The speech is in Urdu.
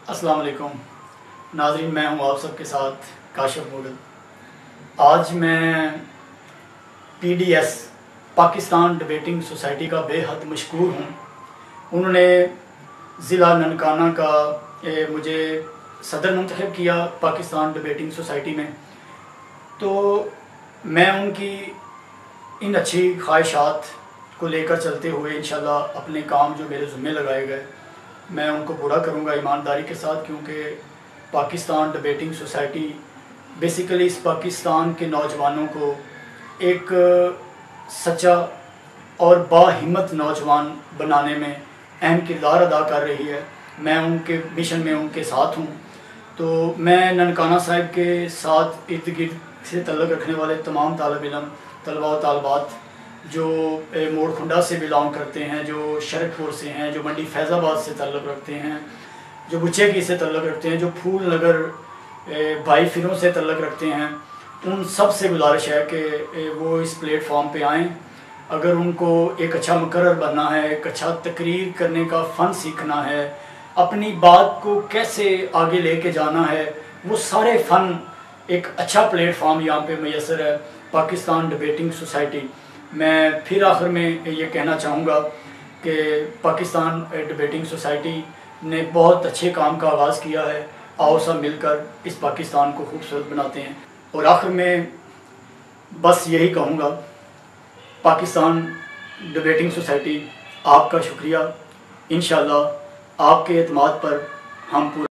السلام علیکم ناظرین، میں ہوں آپ سب کے ساتھ کاشف مغل۔ آج میں P D S Pakistan debating society کا بے حد مشکور ہوں۔ انہوں نے ضلع ننکانہ کا مجھے صدر منتخب کیا پاکستان ڈبیٹنگ سوسائٹی میں، تو میں ان کی ان اچھی خواہشات کو لے کر چلتے ہوئے انشاءاللہ اپنے کام جو میرے ذمہ لگائے گئے میں ان کو پورا کروں گا ایمانداری کے ساتھ، کیونکہ پاکستان ڈبیٹنگ سوسائٹی بیسیکلی اس پاکستان کے نوجوانوں کو ایک سچا اور باہمت نوجوان بنانے میں اہم کردار ادا کر رہی ہے۔ میں ان کے مشن میں ان کے ساتھ ہوں۔ تو میں ننکانہ صاحب کے ساتھ ارد گرد سے تعلق رکھنے والے تمام طالب علم، طلباء و طالبات جو موڑ کھنڈا سے بلانگ کرتے ہیں، جو شرک پور سے ہیں، جو منڈی فیض آباد سے تعلق رکھتے ہیں، جو بچے کی سے تعلق رکھتے ہیں، جو پھول نگر بھائی فروں سے تعلق رکھتے ہیں، ان سب سے گزارش ہے کہ وہ اس پلیٹ فارم پہ آئیں۔ اگر ان کو ایک اچھا مقرر بننا ہے، ایک اچھا تقریر کرنے کا فن سیکھنا ہے، اپنی بات کو کیسے آگے لے کے جانا ہے، وہ سارے فن ایک اچھا پلیٹ فارم یہاں پہ میسر ہے پاکستان ڈبیٹنگ سوسائٹی۔ میں پھر آخر میں یہ کہنا چاہوں گا کہ پاکستان ڈبیٹنگ سوسائٹی نے بہت اچھے کام کا آغاز کیا ہے۔ آؤ سب مل کر اس پاکستان کو خوبصورت بناتے ہیں۔ اور آخر میں بس یہی کہوں گا، پاکستان ڈبیٹنگ سوسائٹی آپ کا شکریہ۔ انشاءاللہ آپ کے اعتماد پر ہم پورا